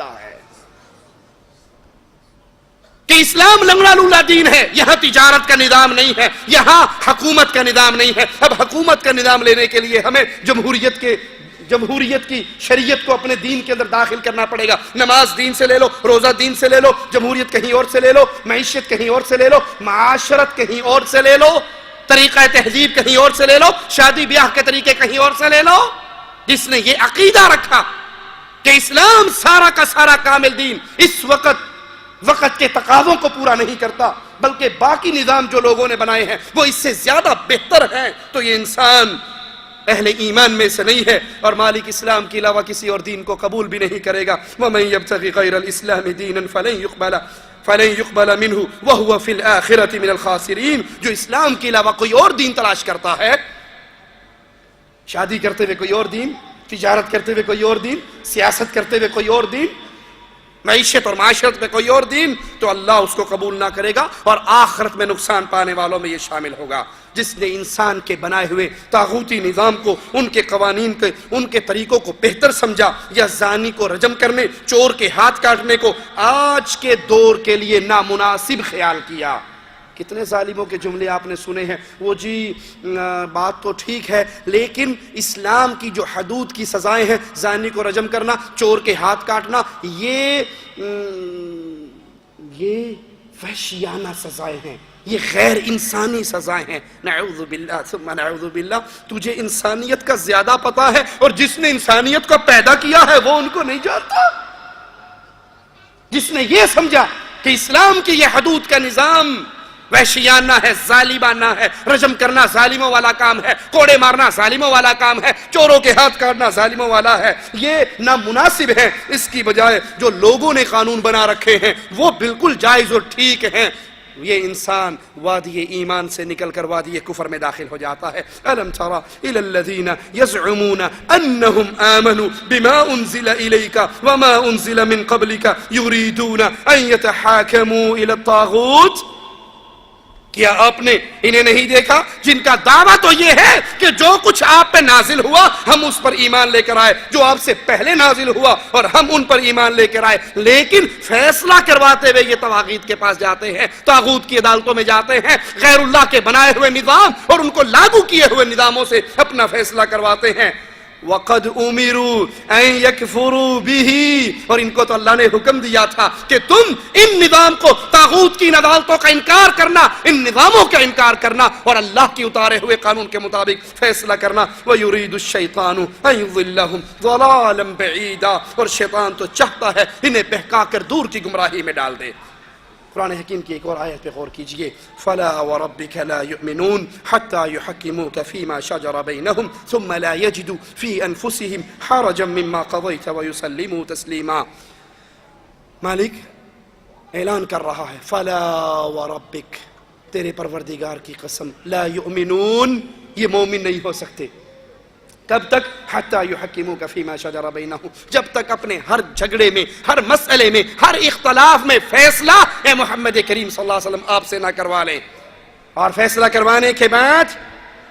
کرتا ہے کہ اسلام لنگڑا لولا دین ہے. یہاں تجارت کا نظام نہیں ہے, یہاں حکومت کا نظام نہیں ہے. اب حکومت کا نظام لینے کے لیے ہمیں جمہوریت کی شریعت کو اپنے دین کے اندر داخل کرنا پڑے گا. نماز دین سے لے لو, روزہ دین سے لے لو, جمہوریت کہیں اور سے لے لو, معیشت کہیں اور سے لے لو, معاشرت کہیں اور سے لے لو, طریقہ تہذیب کہیں اور سے لے لو, شادی بیاہ کے طریقے کہیں اور سے لے لو. جس نے یہ عقیدہ رکھا کہ اسلام سارا کا سارا کامل دین اس وقت کے تقاضوں کو پورا نہیں کرتا, بلکہ باقی نظام جو لوگوں نے بنائے ہیں وہ اس سے زیادہ بہتر ہیں, تو یہ انسان اہل ایمان میں سے نہیں ہے اور مالک اسلام کے علاوہ کسی اور دین کو قبول بھی نہیں کرے گا. وَمَن يَبْتَغِ غَيْرَ الْإِسْلَامِ دِينًا فَلَن يُقْبَلَ مِنْهُ وَهُوَ فِي الْآخِرَةِ مِنَ الْخَاسِرِينَ. جو اسلام کے علاوہ کوئی اور دین تلاش کرتا ہے, شادی کرتے ہوئے کوئی اور دین, تجارت کرتے ہوئے کوئی اور دین, سیاست کرتے ہوئے کوئی اور دین, معیشت اور معاشرت میں کوئی اور دین, تو اللہ اس کو قبول نہ کرے گا اور آخرت میں نقصان پانے والوں میں یہ شامل ہوگا. جس نے انسان کے بنائے ہوئے طاغوتی نظام کو, ان کے قوانین کے, ان کے طریقوں کو بہتر سمجھا, یا زانی کو رجم کرنے, چور کے ہاتھ کاٹنے کو آج کے دور کے لیے نامناسب خیال کیا. کتنے ظالموں کے جملے آپ نے سنے ہیں, وہ جی بات تو ٹھیک ہے لیکن اسلام کی جو حدود کی سزائیں ہیں, زانی کو رجم کرنا, چور کے ہاتھ کاٹنا, یہ وحشیانہ سزائیں ہیں, یہ غیر انسانی سزائیں ہیں. نعوذ باللہ ثم نعوذ باللہ. تجھے انسانیت کا زیادہ پتا ہے اور جس نے انسانیت کو پیدا کیا ہے وہ ان کو نہیں جانتا. جس نے یہ سمجھا کہ اسلام کی یہ حدود کا نظام وحشیانہ ہے, ظالمانہ ہے, رجم کرنا ظالموں والا کام ہے, کوڑے مارنا ظالموں والا کام ہے, چوروں کے ہاتھ کاٹنا ظالموں والا ہے, یہ نامناسب ہے. اس کی بجائے جو لوگوں نے قانون بنا رکھے ہیں وہ بالکل جائز اور ٹھیک ہیں. یہ انسان وادی ایمان سے نکل کر وادی کفر میں داخل ہو جاتا ہے. الم تر الى الذين يزعمون انهم امنوا بما انزل اليك وما انزل من قبلك يريدون ان يتحاكموا الى الطاغوت. کیا آپ نے انہیں نہیں دیکھا جن کا دعویٰ تو یہ ہے کہ جو کچھ آپ پہ نازل ہوا ہم اس پر ایمان لے کر آئے, جو آپ سے پہلے نازل ہوا اور ہم ان پر ایمان لے کر آئے, لیکن فیصلہ کرواتے ہوئے یہ طواغیت کے پاس جاتے ہیں, طاغوت کی عدالتوں میں جاتے ہیں, غیر اللہ کے بنائے ہوئے نظام اور ان کو لاگو کیے ہوئے نظاموں سے اپنا فیصلہ کرواتے ہیں. وَقَدْ أُمِرُوا أَن يَكْفُرُوا بِهِ. اور ان کو تو اللہ نے حکم دیا تھا کہ تم ان نظام کو, طاغوت کی عدالتوں کا انکار کرنا, ان نظاموں کا انکار کرنا اور اللہ کے اتارے ہوئے قانون کے مطابق فیصلہ کرنا. وَيُرِيدُ الشَّيْطَانُ أَن يُضِلَّهُمْ ضَلَالًا بَعِيدًا. اور شیطان تو چاہتا ہے انہیں بہکا کر دور کی گمراہی میں ڈال دے. قرآن حکیم کی ایک اور آیت پہ غور کیجئے. فَلَا وَرَبِّكَ لَا يُؤْمِنُونَ حَتَّى يُحَكِّمُوكَ فِي مَا شَجَرَ بَيْنَهُمْ ثُمَّ لَا يَجِدُوا فِي أَنفُسِهِمْ حَرَجًا مِمَّا قَضَيْتَ وَيُسَلِّمُوا تَسْلِيمًا. مالک اعلان کر رہا ہے, فَلَا وَرَبِّكَ, تیرے پروردگار کی قسم, لا يؤمنون, یہ مومن نہیں ہو سکتے. کب تک؟ حتی یحکموک فیما شجر بینہم, جب تک اپنے ہر جھگڑے میں, ہر مسئلے میں, ہر اختلاف میں فیصلہ اے محمد کریم صلی اللہ علیہ وسلم آپ سے نہ کروا لیں. اور فیصلہ کروانے کے بعد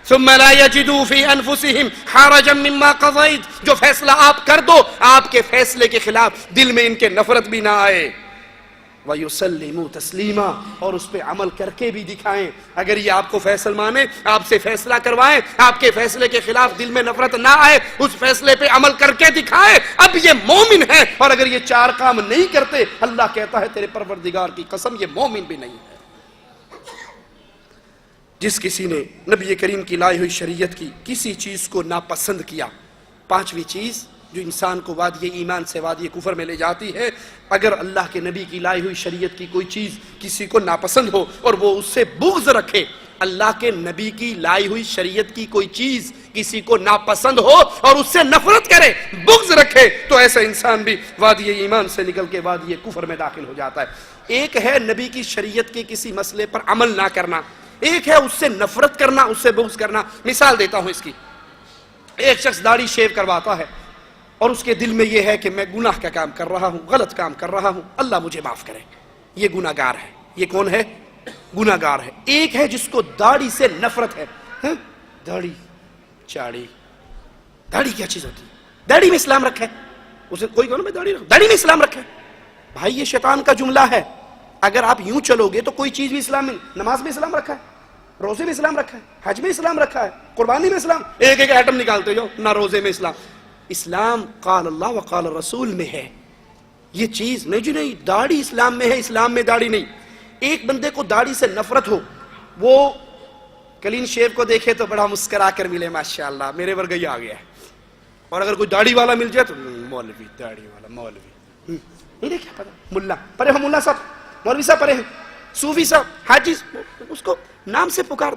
ثم لا یجدوا فی انفسہم حرجا مما قضیت, جو فیصلہ آپ کر دو آپ کے فیصلے کے خلاف دل میں ان کے نفرت بھی نہ آئے. وَيُسَلِّمُوا تَسْلِيمًا, اور اس پہ عمل کر کے بھی دکھائیں. اگر یہ آپ کو فیصل مانے, آپ سے فیصلہ کروائیں, آپ کے فیصلے کے خلاف دل میں نفرت نہ آئے, اس فیصلے پہ عمل کر کے دکھائیں, اب یہ مومن ہے. اور اگر یہ چار کام نہیں کرتے, اللہ کہتا ہے تیرے پروردگار کی قسم یہ مومن بھی نہیں ہے. جس کسی نے نبی کریم کی لائی ہوئی شریعت کی کسی چیز کو ناپسند کیا, پانچویں چیز جو انسان کو وادی ایمان سے وادی کفر میں لے جاتی ہے, اگر اللہ کے نبی کی لائی ہوئی شریعت کی کوئی چیز کسی کو ناپسند ہو اور وہ اس سے بغض رکھے, اللہ کے نبی کی لائی ہوئی شریعت کی کوئی چیز کسی کو ناپسند ہو اور اس سے نفرت کرے, بغض رکھے, تو ایسا انسان بھی وادی ایمان سے نکل کے وادی کفر میں داخل ہو جاتا ہے. ایک ہے نبی کی شریعت کے کسی مسئلے پر عمل نہ کرنا, ایک ہے اس سے نفرت کرنا, اس سے بغض کرنا. مثال دیتا ہوں اس کی. ایک شخص داڑھی شیو کرواتا ہے اور اس کے دل میں یہ ہے کہ میں گناہ کا کام کر رہا ہوں, غلط کام کر رہا ہوں, اللہ مجھے معاف کرے. یہ گناہ گار ہے. یہ کون ہے؟ گناہ گار ہے. ایک ہے جس کو داڑھی سے نفرت ہے. داڑھی چاڑی, داڑھی کیا چیز ہوتی ہے؟ داڑھی میں اسلام رکھا ہے, اسے کوئی کہو نا میں داڑھی میں اسلام رکھا ہے. بھائی یہ شیطان کا جملہ ہے. اگر آپ یوں چلو گے تو کوئی چیز بھی اسلام میں, نماز میں اسلام رکھا ہے, روزے میں اسلام رکھا ہے, حج میں اسلام رکھا ہے, قربانی میں اسلام, ایک ایک ایٹم نکالتے جاؤ. نہ روزے میں اسلام. اسلام قال اللہ و قال رسول میں ہے. یہ چیز نہیں جی نہیں داڑھی اسلام میں ہے, اسلام میں داڑھی نہیں. ایک بندے کو داڑھی سے نفرت ہو, وہ کلین شیو کو دیکھے تو بڑا مسکرا کر ملے ماشاءاللہ میرے ورگا ہی آ گیا ہے, اور اگر کوئی داڑھی والا مل جائے تو مولوی, داڑھی والا مولوی, نہیں کیا پتا ملا پڑھے ہو, ملا صاحب, مولوی صاحب پڑھے ہیں, صوفی صاحب, حاجی, اس کو نام سے پکار.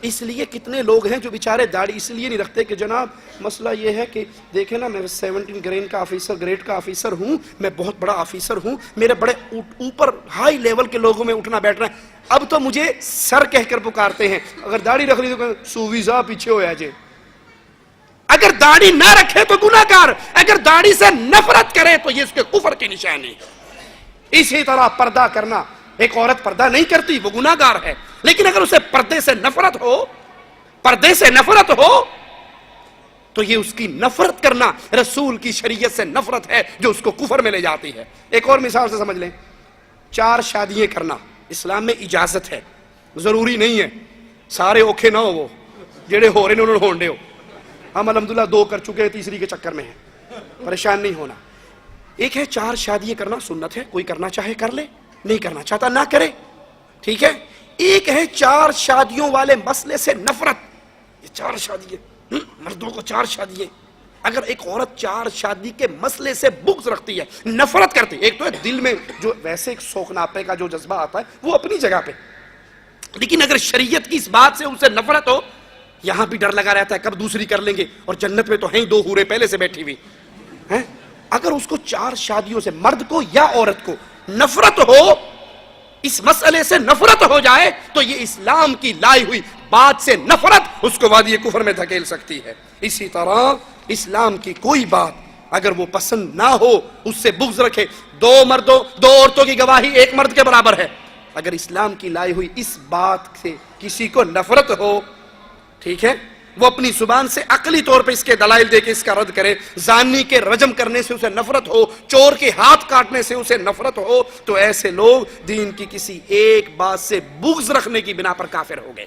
اس لیے کتنے لوگ ہیں جو بیچارے داڑھی اس لیے نہیں رکھتے کہ جناب مسئلہ یہ ہے کہ دیکھیں نا میں 17 گریڈ کا آفیسر ہوں, میں بہت بڑا آفیسر ہوں, میرے بڑے اوپر ہائی لیول کے لوگوں میں اٹھنا بیٹھ رہا ہے, اب تو مجھے سر کہہ کر پکارتے ہیں. اگر داڑھی رکھ لی تو صوفی صاحب پیچھے ہو جائے. اگر داڑھی نہ رکھے تو گناہ گار, اگر داڑھی سے نفرت کرے تو یہ اس کے کفر کی نشانی. اسی طرح پردہ کرنا, ایک عورت پردہ نہیں کرتی وہ گناہ گار ہے, لیکن اگر اسے پردے سے نفرت ہو تو یہ اس کی نفرت کرنا رسول کی شریعت سے نفرت ہے جو اس کو کفر میں لے جاتی ہے. ایک اور مثال سے سمجھ لیں, 4 شادیاں کرنا اسلام میں اجازت ہے, ضروری نہیں ہے سارے اوکھے نہ ہو, وہ جڑے ہو رہے ہیں انہوں نے ہونڈے ہو. ہم الحمدللہ 2 کر چکے ہیں, تیسری کے چکر میں ہیں, پریشان نہیں ہونا. ایک ہے 4 شادیاں کرنا سنت ہے, کوئی کرنا چاہے کر لے, نہیں کرنا چاہتا نہ کرے, ٹھیک ہے. ایک ہے 4 شادیوں والے مسئلے سے نفرت. یہ 4 شادیاں, مردوں کو 4 شادیاں. اگر ایک عورت 4 شادی کے مسئلے سے بغض رکھتی ہے, نفرت کرتی ہے, ایک تو ہے دل میں جو ویسے ایک سوکھناپے کا جو جذبہ آتا ہے وہ اپنی جگہ پہ, لیکن اگر شریعت کی اس بات سے ان سے نفرت ہو, یہاں بھی ڈر لگا رہتا ہے کب دوسری کر لیں گے, اور جنت میں تو ہیں 2 حوریں پہلے سے بیٹھی ہوئی ہیں. اگر اس کو 4 شادیوں سے, مرد کو یا عورت کو, نفرت ہو, اس مسئلے سے نفرت ہو جائے تو یہ اسلام کی لائی ہوئی بات سے نفرت اس کو وادی کفر میں دھکیل سکتی ہے. اسی طرح اسلام کی کوئی بات اگر وہ پسند نہ ہو, اس سے بغض رکھے, 2 عورتوں کی گواہی 1 مرد کے برابر ہے, اگر اسلام کی لائی ہوئی اس بات سے کسی کو نفرت ہو, ٹھیک ہے, وہ اپنی زبان سے عقلی طور پہ اس کے دلائل دے کے اس کا رد کرے, زانی کے رجم کرنے سے اسے نفرت ہو, چور کے ہاتھ کاٹنے سے اسے نفرت ہو, تو ایسے لوگ دین کی کسی ایک بات سے بغض رکھنے کی بنا پر کافر ہو گئے.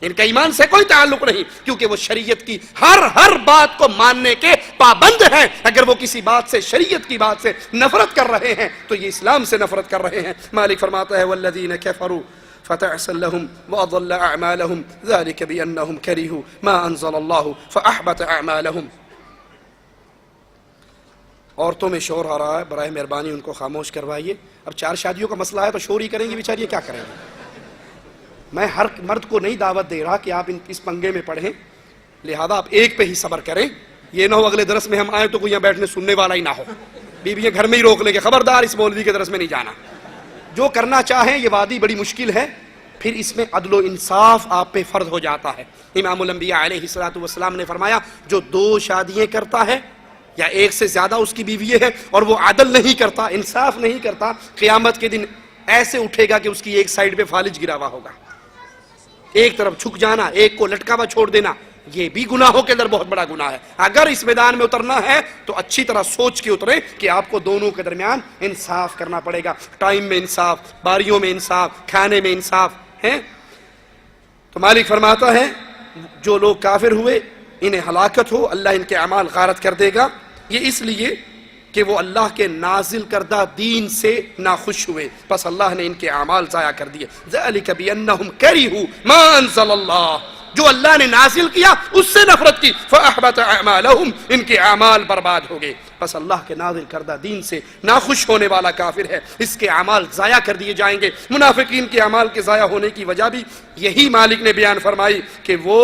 ان کا ایمان سے کوئی تعلق نہیں, کیونکہ وہ شریعت کی ہر بات کو ماننے کے پابند ہیں. اگر وہ کسی بات سے, شریعت کی بات سے نفرت کر رہے ہیں تو یہ اسلام سے نفرت کر رہے ہیں. مالک فرماتا ہے والذین کفروا فتعسا لهم واضل اعمالهم ذلك بانهم كرهوا ما انزل الله فاحبط اعمالهم. عورتوں میں شور آ رہا ہے, برائے مہربانی ان کو خاموش کروائیے. اب 4 شادیوں کا مسئلہ ہے تو شور ہی کریں گی بیچاری, کیا کریں گے. میں ہر مرد کو نہیں دعوت دے رہا کہ آپ اس پنگے میں پڑھیں, لہذا آپ ایک پہ ہی صبر کریں. یہ نہ ہو اگلے درس میں ہم آئیں تو کوئی یہاں بیٹھنے سننے والا ہی نہ ہو, بیویاں گھر میں ہی روک لیں گے, خبردار اس مولوی کے درس میں نہیں جانا. جو کرنا چاہیں, یہ وادی بڑی مشکل ہے, پھر اس میں عدل و انصاف آپ پہ فرض ہو جاتا ہے. امام الانبیاء علیہ الصلوۃ والسلام نے فرمایا جو 2 شادیاں کرتا ہے یا 1 سے زیادہ اس کی بیوی ہے اور وہ عدل نہیں کرتا, انصاف نہیں کرتا, قیامت کے دن ایسے اٹھے گا کہ اس کی ایک سائیڈ پہ فالج گرا ہوا ہوگا, ایک طرف جھک جانا, ایک کو لٹکا ہوا چھوڑ دینا, یہ بھی گناہوں کے اندر بہت بڑا گناہ ہے. اگر اس میدان میں اترنا ہے تو اچھی طرح سوچ کے اترے کہ آپ کو دونوں کے درمیان انصاف کرنا پڑے گا. ٹائم میں انصاف, باریوں میں انصاف, کھانے میں انصاف ہے. تو مالک فرماتا ہے جو لوگ کافر ہوئے انہیں ہلاکت ہو, اللہ ان کے اعمال غارت کر دے گا. یہ اس لیے کہ وہ اللہ کے نازل کردہ دین سے ناخوش ہوئے, پس اللہ نے ان کے اعمال ضائع کر دیے. ذَلِكَ بِأَنَّهُمْ كَرِهُوا مَا أَنزَلَ اللَّهُ, جو اللہ نے نازل کیا اس سے نفرت کی. فَأَحْبَطَ أَعْمَالَهُمْ, ان کے اعمال برباد ہو گئے. پس اللہ کے نازل کردہ دین سے ناخوش ہونے والا کافر ہے, اس کے اعمال ضائع کر دیے جائیں گے. منافقین کے اعمال کے ضائع ہونے کی وجہ بھی یہی مالک نے بیان فرمائی کہ وہ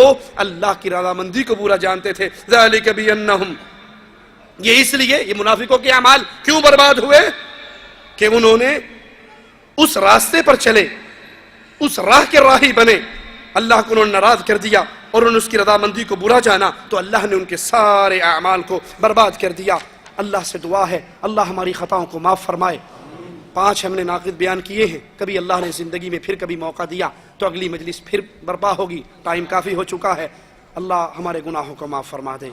اللہ کی رضامندی کو برا جانتے تھے. ذَلِكَ بِأَنَّهُمْ, یہ اس لیے یہ منافقوں کے اعمال کیوں برباد ہوئے کہ انہوں نے اس راستے پر چلے, اس راہ کے راہی بنے, اللہ کو انہوں نے ناراض کر دیا اور انہوں نے اس کی رضامندی کو برا جانا, تو اللہ نے ان کے سارے اعمال کو برباد کر دیا. اللہ سے دعا ہے اللہ ہماری خطاؤں کو معاف فرمائے. 5 ہم نے ناقد بیان کیے ہیں, کبھی اللہ نے زندگی میں پھر کبھی موقع دیا تو اگلی مجلس پھر برپا ہوگی, ٹائم کافی ہو چکا ہے. اللہ ہمارے گناہوں کو معاف فرما دے.